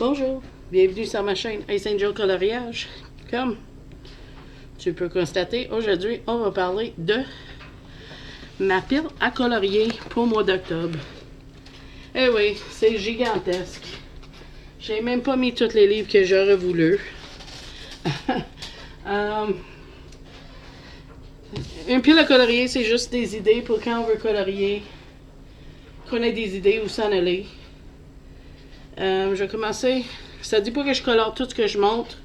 Bonjour, bienvenue sur ma chaîne Ace Angel Coloriage. Comme tu peux constater, aujourd'hui, on va parler de ma pile à colorier pour le mois d'octobre. Eh oui, c'est gigantesque. J'ai même pas mis tous les livres que j'aurais voulu. Une pile à colorier, c'est juste des idées pour quand on veut colorier, qu'on ait des idées où s'en aller. Je vais commencer. Ça dit pas que je colore tout ce que je montre.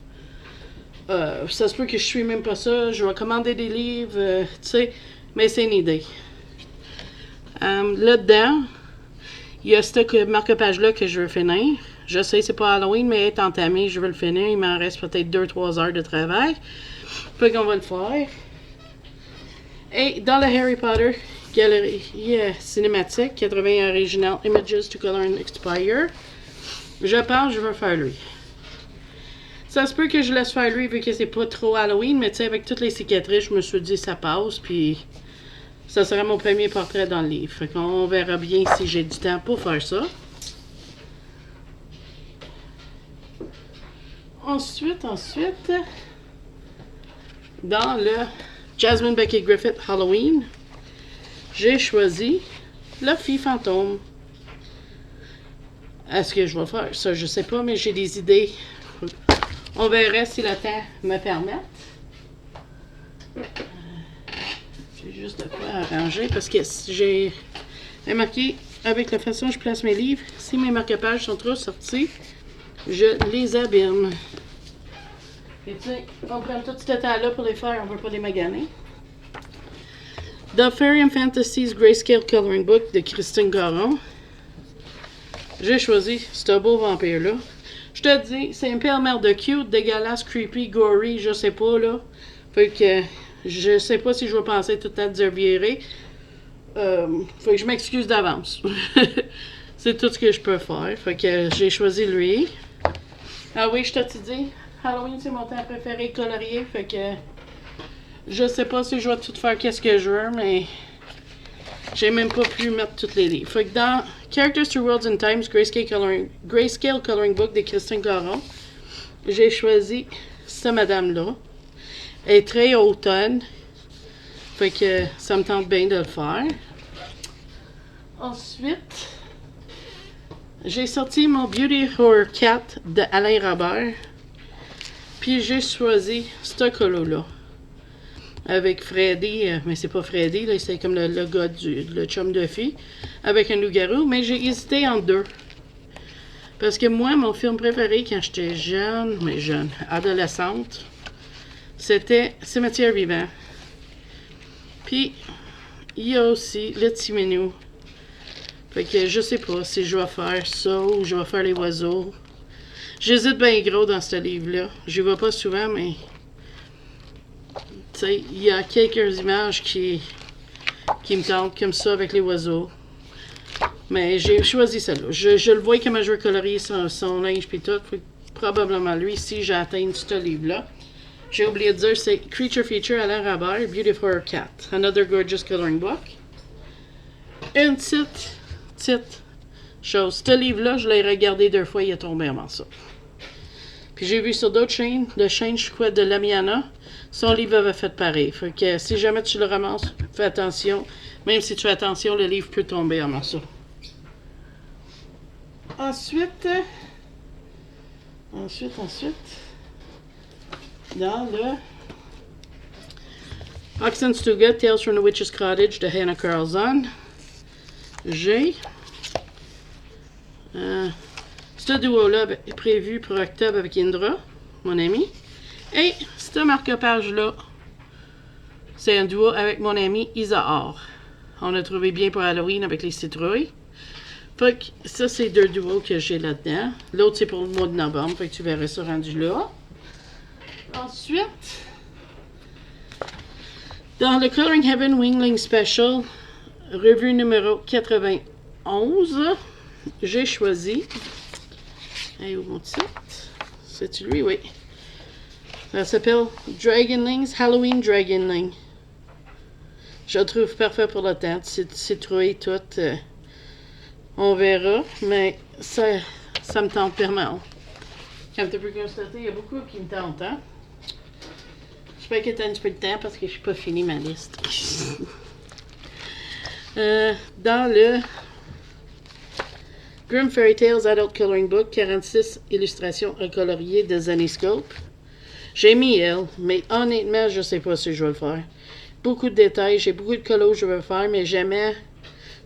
Ça se peut que je suis même pas ça. Je vais commander des livres, tu sais, mais c'est une idée. Là-dedans, il y a ce marque-page-là que je veux finir. Je sais, c'est pas Halloween, mais est entamé, je veux le finir. Il m'en reste peut-être 2-3 heures de travail. Fait qu'on va le faire. Et dans le Harry Potter Galerie cinématique, 80 Original Images to Color and Expire, je pense que je vais faire lui. Ça se peut que je laisse faire lui vu que c'est pas trop Halloween, mais tu sais, avec toutes les cicatrices, je me suis dit ça passe, puis ça sera mon premier portrait dans le livre. Fait qu'on verra bien si j'ai du temps pour faire ça. Ensuite, dans le Jasmine Becky Griffith Halloween, j'ai choisi la fille fantôme. Est-ce que je vais faire ça? Je sais pas, mais j'ai des idées. On verra si le temps me permet. J'ai juste de quoi arranger parce que j'ai remarqué avec la façon dont je place mes livres, si mes marque-pages sont trop sortis, je les abîme. Et tu sais, on prend tout ce temps-là pour les faire, on ne veut pas les maganer. The Fairy and Fantasies Grayscale Coloring Book de Christine Caron. J'ai choisi ce beau vampire-là. Je te dis, c'est un père-mère de cute, dégueulasse, creepy, gory, je sais pas, là. Fait que je sais pas si je vais penser tout à dire virer. Fait que je m'excuse d'avance. C'est tout ce que je peux faire. Fait que j'ai choisi lui. Ah oui, je t'ai dit, Halloween, c'est mon temps préféré colorier. Fait que je sais pas si je vais tout faire qu'est-ce que je veux, mais j'ai même pas pu mettre tous les livres. Fait que dans Characters Through Worlds and Times, Grayscale Coloring Book de Christine Caron, j'ai choisi cette madame-là. Elle est très automne. Fait que ça me tente bien de le faire. Ensuite, j'ai sorti mon Beauty Horror Cat de Alain Robert. Puis j'ai choisi ce colo-là. Avec Freddy, mais c'est pas Freddy, là, c'est comme le gars le chum de fille, avec un loup-garou, mais j'ai hésité entre deux. Parce que moi, mon film préféré quand j'étais jeune, adolescente, c'était Cimetière vivant. Puis, il y a aussi le petit minou. Fait que je sais pas si je vais faire ça ou je vais faire les oiseaux. J'hésite bien gros dans ce livre-là. J'y vais pas souvent, mais tu sais, il y a quelques images qui me tentent comme ça avec les oiseaux. Mais j'ai choisi celle-là. Je le vois comment je vais colorier son linge puis tout. Probablement lui, si j'ai atteint ce livre-là. J'ai oublié de dire, c'est Creature Feature Alain Robert, Beautiful Cat. Another gorgeous coloring book. Une petite chose. Ce livre-là, je l'ai regardé 2 fois, il est tombé avant ça. Puis j'ai vu sur d'autres chaînes, je crois, de Lamiana, son livre avait fait pareil. Fait que si jamais tu le ramasses, fais attention. Même si tu fais attention, le livre peut tomber en morceaux. Ensuite, dans le Oxenstierna Tales from the Witch's Cottage de Hannah Carlson, j'ai ce duo-là est prévu pour octobre avec Indra, mon ami. Et ce marque-page-là, c'est un duo avec mon ami Isahar. On a trouvé bien pour Halloween avec les citrouilles. Fait que ça, c'est 2 duos que j'ai là-dedans. L'autre, c'est pour le mois de novembre. Fait que tu verras ça rendu là. Ensuite, dans le Coloring Heaven Wingling Special, revue numéro 91, j'ai choisi. Hey, où mon titre? C'est-tu lui? Oui. Ça s'appelle Dragonlings, Halloween Dragonling. Je le trouve parfait pour le temps. Citrouille, tout. On verra, mais ça me tente vraiment. Comme tu peux constater, il y a beaucoup qui me tentent, hein? J'espère que tu as un petit peu de temps parce que je n'ai pas fini ma liste. Dans le Grimm Fairy Tales Adult Coloring Book, 46 illustrations coloriées de Zenescope. J'ai mis elle, mais honnêtement, je ne sais pas si je vais le faire. Beaucoup de détails, j'ai beaucoup de colos que je veux faire, mais jamais.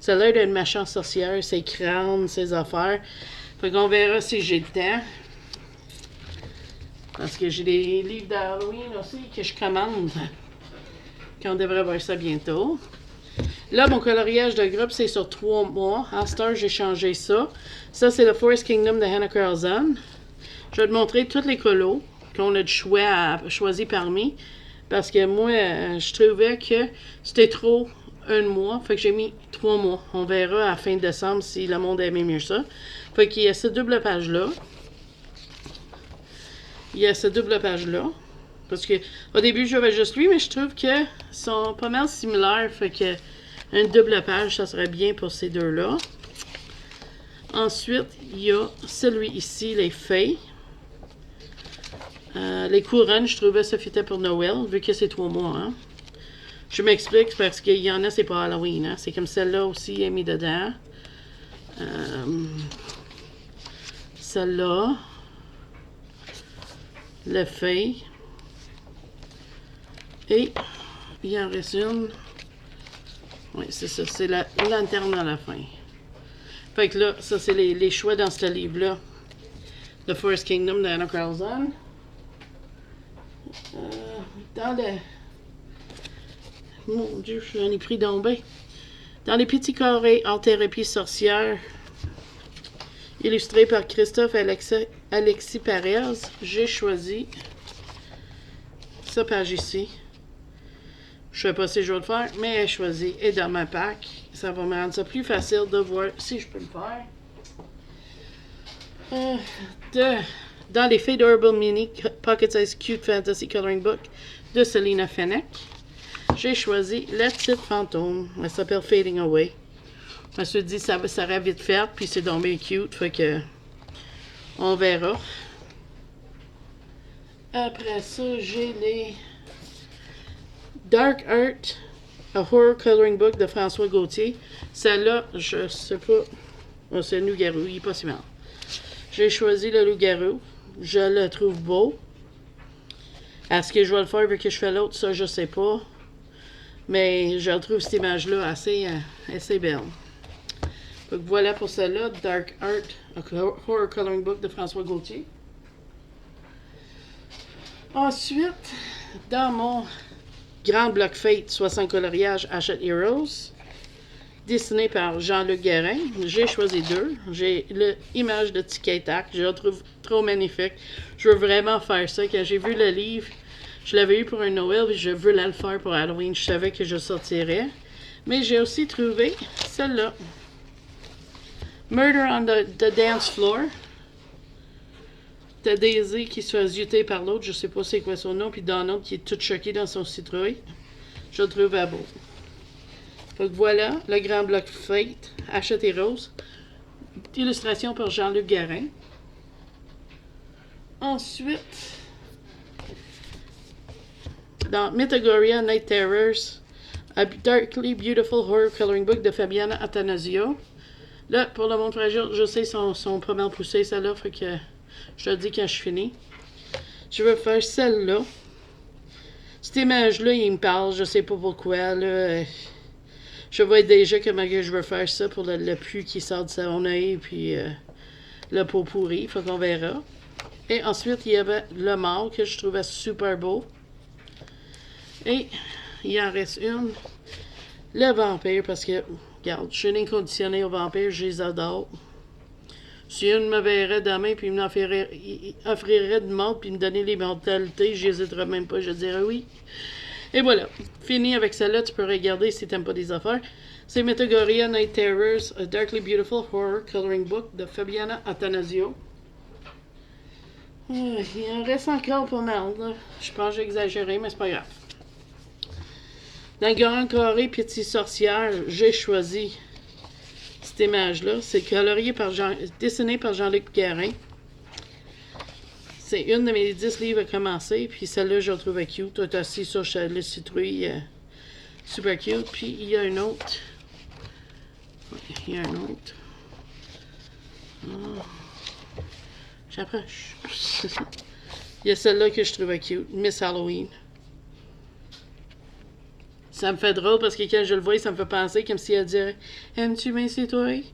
Ça a l'air d'une méchante sorcière, ses crânes, ses affaires. Fait qu'on verra si j'ai le temps. Parce que j'ai des livres d'Halloween aussi que je commande. Qu'on devrait voir ça bientôt. Là, mon coloriage de groupe, c'est sur 3 mois. En Star, j'ai changé ça. Ça, c'est le Forest Kingdom de Hannah Carlson. Je vais te montrer tous les colos qu'on a de choix à choisir parmi. Parce que moi, je trouvais que c'était trop un mois. Fait que j'ai mis 3 mois. On verra à la fin décembre si le monde aimait mieux ça. Fait qu'il y a cette double page-là. Il y a cette double page-là. Parce que au début, j'avais juste lui, mais je trouve qu'ils sont pas mal similaires. Fait que une double page, ça serait bien pour ces deux-là. Ensuite, il y a celui ici, les fées. Les couronnes, je trouvais ça fitait pour Noël, vu que c'est 3 mois. Hein. Je m'explique, parce qu'il y en a, c'est pas Halloween. Hein. C'est comme celle-là aussi, est mis dedans. Celle-là. Le fée. Et il en reste une. Oui, c'est ça. C'est la lanterne à la fin. Fait que là, ça, c'est les choix dans ce livre-là. The Forest Kingdom de Hannah Carlson. Dans le... Mon Dieu, j'en ai pris d'embé. Dans les petits carrés en thérapie sorcière, illustré par Christophe Alexis Perez, j'ai choisi cette page ici. Je ne sais pas si je vais le faire, mais j'ai choisi. Et dans ma pack, ça va me rendre ça plus facile de voir si je peux le faire. Dans les Fade Herbal Mini Pocket Size Cute Fantasy Coloring Book de Selena Fennec, j'ai choisi la petite fantôme. Elle s'appelle Fading Away. Je me suis dit, ça aurait vite fait, puis c'est donc bien cute, fait que on verra. Après ça, j'ai les Dark Art, A Horror Coloring Book de François Gauthier. Celle-là, je sais pas. Oh, c'est le loup-garou, il est pas si mal. J'ai choisi le loup-garou. Je le trouve beau. Est-ce que je vais le faire vu que je fais l'autre? Ça, je sais pas. Mais je trouve cette image-là assez belle. Donc voilà pour celle-là, Dark Art, A Horror Coloring Book de François Gauthier. Ensuite, dans mon Grand Bloc Fate 60 coloriage Hachette Heroes, dessiné par Jean-Luc Guérin, j'ai choisi 2. J'ai l'image de Tic Tac, je la trouve trop magnifique. Je veux vraiment faire ça. Quand j'ai vu le livre, je l'avais eu pour un Noël et je veux le faire pour Halloween. Je savais que je sortirais. Mais j'ai aussi trouvé celle-là. Murder on the Dance Floor. T'as Daisy qui se fait zioter par l'autre, je sais pas c'est quoi son nom, puis Donald qui est tout choqué dans son citrouille. Je le trouve beau. Fait que voilà, le Grand Bloc Fate, Hachette et Rose. Illustration par Jean-Luc Guérin. Ensuite, dans Mythogoria Night Terrors, A Darkly Beautiful Horror Coloring Book de Fabiana Attanasio. Là, pour le monde fragile, je sais, sont pas mal poussés, celle-là, fait que je te le dis quand je finis. Je vais faire celle-là. Cette image-là, il me parle, je sais pas pourquoi, là. Je vois déjà comment je veux faire ça pour le pu qui sort de son œil, puis le pot pourri, faut qu'on verra. Et ensuite, il y avait le mort que je trouvais super beau. Et il en reste une. Le vampire, parce que, regarde, je suis inconditionnée aux vampires, je les adore. Si une me verrait demain, puis il m'offrirait de mort, puis me donner l'immortalité, j'hésiterais même pas, je dirais oui. Et voilà, fini avec celle-là, tu peux regarder si t'aimes pas des affaires. C'est Mythogoria Night Terrors, A Darkly Beautiful Horror Coloring Book de Fabiana Attanasio. Il en reste encore pas mal, là. Je pense que j'ai exagéré, mais c'est pas grave. Dans le Grand Carré Petite Sorcière, j'ai choisi cette image-là. C'est colorié dessiné par Jean-Luc Guérin. c'est une de mes 10 livres à commencer. Puis celle-là, je la trouvais cute. Tout assis sur le citrouille. Super cute. Puis il y a un autre. Il y a un autre. Oh. J'approche. Il y a celle-là que je trouvais cute. Miss Halloween. Ça me fait drôle parce que quand je le vois, ça me fait penser comme si elle dirait aimes-tu mes citrouilles?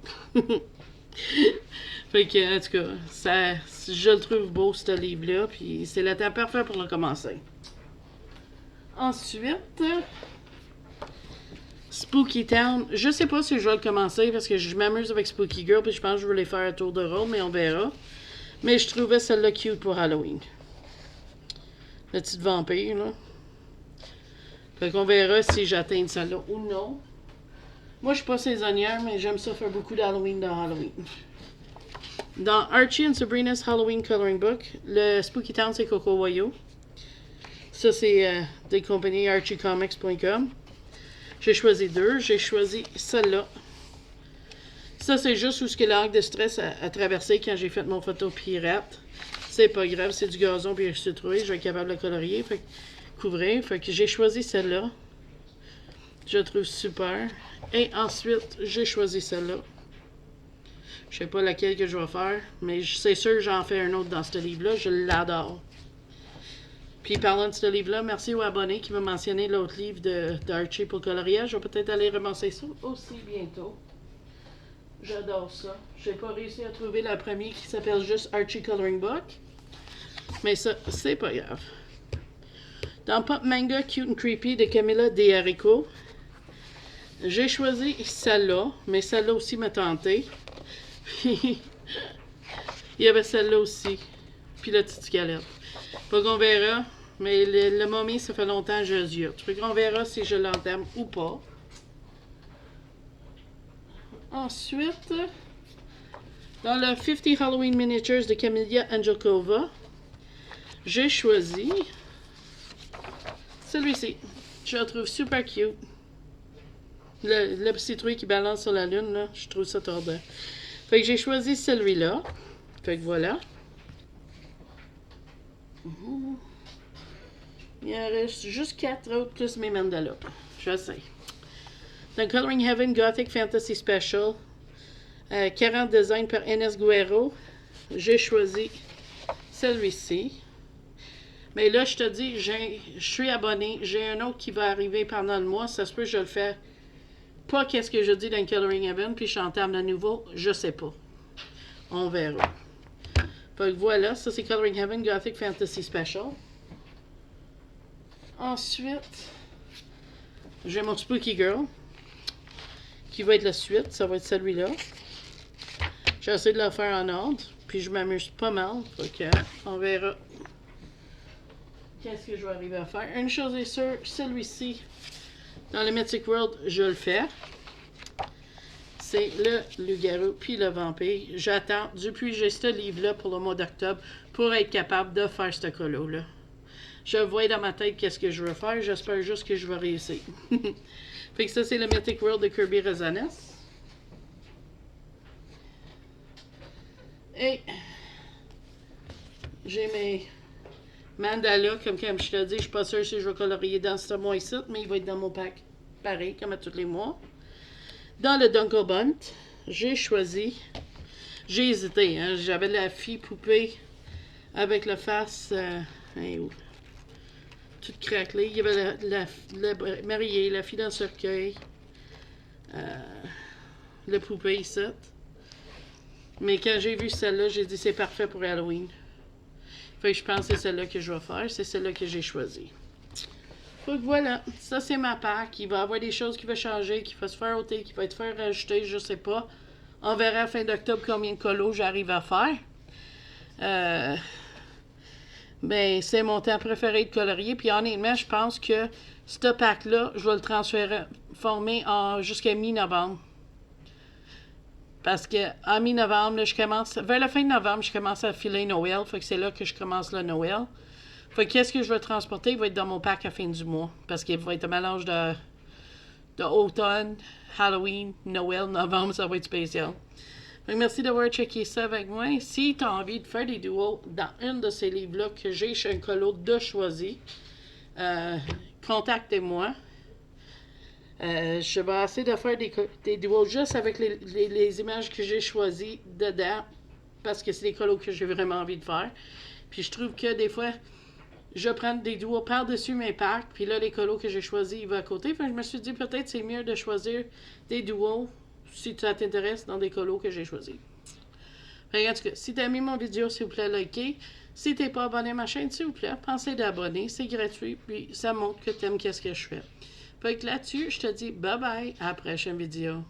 Fait que, en tout cas, ça, je le trouve beau, ce livre-là. Puis c'est le temps parfait pour le commencer. Ensuite, Spooky Town. Je sais pas si je vais le commencer parce que je m'amuse avec Spooky Girl. Puis je pense que je vais les faire un tour de rôle, mais on verra. Mais je trouvais celle-là cute pour Halloween. La petite vampire, là. Fait qu'on verra si j'atteins celle-là ou non. Moi, je suis pas saisonnière, mais j'aime ça faire beaucoup d'Halloween dans Halloween. Dans Archie and Sabrina's Halloween Coloring Book, le Spooky Town, c'est Coco Wayo. Ça, c'est des compagnies archiecomics.com. J'ai choisi deux. J'ai choisi celle-là. Ça, c'est juste où ce que l'arc de stress a traversé quand j'ai fait mon photo pirate. C'est pas grave, c'est du gazon puis je suis trouvé. Je vais être capable de le colorier. Fait que couvrir. Fait que j'ai choisi celle-là. Je la trouve super. Et ensuite, j'ai choisi celle-là. Je sais pas laquelle que je vais faire, mais c'est sûr que j'en fais un autre dans ce livre-là. Je l'adore. Puis parlant de ce livre-là, merci aux abonnés qui m'ont mentionné l'autre livre d'Archie pour coloriage. Je vais peut-être aller ramasser ça aussi bientôt. J'adore ça. J'ai pas réussi à trouver la première qui s'appelle juste Archie Coloring Book. Mais ça, c'est pas grave. Dans Pop Manga Cute and Creepy de Camilla D'Arico, j'ai choisi celle-là, mais celle-là aussi m'a tenté. Puis, il y avait celle-là aussi. Puis la petite squelette. Fait qu'on verra. Mais le momie, ça fait longtemps que je ziote. Fait qu'on verra si je l'entame ou pas. Ensuite, dans le 50 Halloween Miniatures de Camilla Angelkova, j'ai choisi celui-ci. Je le trouve super cute. Le citrouille qui balance sur la lune, là, je trouve ça tordant. Fait que j'ai choisi celui-là. Fait que voilà. Il en reste juste 4 autres plus mes mandalas. Je sais. Dans Coloring Heaven Gothic Fantasy Special, 40 designs par Enes Guerrero, j'ai choisi celui-ci. Mais là, je te dis, je suis abonné. J'ai un autre qui va arriver pendant le mois. Ça se peut que je le fais pas qu'est-ce que je dis dans Coloring Heaven, puis je j'entame de nouveau. Je sais pas. On verra. Fait que voilà, ça c'est Coloring Heaven Gothic Fantasy Special. Ensuite, j'ai mon Spooky Girl, qui va être la suite. Ça va être celui-là. J'ai essayé de le faire en ordre, puis je m'amuse pas mal. Fait que, on verra. Qu'est-ce que je vais arriver à faire? Une chose est sûre, celui-ci, dans le Mythic World, je le fais. C'est le loup-garou puis le vampire. J'attends depuis que j'ai ce livre-là pour le mois d'octobre pour être capable de faire ce colo-là. Je vois dans ma tête qu'est-ce que je veux faire. J'espère juste que je vais réussir. Fait que ça, c'est le Mythic World de Kirby Rosanes. Et j'ai mes mandalas, comme je te dis, je suis pas sûre si je vais colorier dans ce mois-ci, mais il va être dans mon pack. Pareil, comme à tous les mois. Dans le Dunkle Bunt, j'ai choisi... J'ai hésité, hein. J'avais la fille poupée avec la face... toute craquelée. Il y avait la mariée, la fille dans le cercueil. Le poupée ici. Mais quand j'ai vu celle-là, j'ai dit c'est parfait pour Halloween. Fait que je pense que c'est celle-là que je vais faire. C'est celle-là que j'ai choisie. Fait que voilà, ça c'est ma pack. Il va y avoir des choses qui vont changer, qui vont se faire ôter, qui vont être faire rajouter, je sais pas. On verra à fin d'octobre combien de colos j'arrive à faire. Ben, c'est mon temps préféré de colorier. Puis honnêtement, je pense que ce pack-là, je vais le transformer jusqu'à mi-novembre. Parce que en mi-novembre, je commence. Vers la fin de novembre, je commence à filer Noël. Fait que c'est là que je commence le Noël. Fait que qu'est-ce que je vais transporter? Il va être dans mon pack à la fin du mois. Parce qu'il va être un mélange de automne, Halloween, Noël, novembre, ça va être spécial. Fait que merci d'avoir checké ça avec moi. Si tu as envie de faire des duos dans un de ces livres-là que j'ai chez un colo de choisi, contactez-moi. Je vais essayer de faire des duos juste avec les images que j'ai choisies dedans parce que c'est des colos que j'ai vraiment envie de faire. Puis je trouve que des fois, je prends des duos par-dessus mes packs, puis là, les colos que j'ai choisis, ils vont à côté. Fait que je me suis dit, peut-être c'est mieux de choisir des duos si ça t'intéresse dans des colos que j'ai choisis. Fait que, en tout cas, si t'as aimé mon vidéo, s'il vous plaît, likez. Si t'es pas abonné à ma chaîne, s'il vous plaît, pensez d'abonner. C'est gratuit, puis ça montre que t'aimes qu'est-ce que je fais. Fait que là-dessus, je te dis bye bye, à la prochaine vidéo.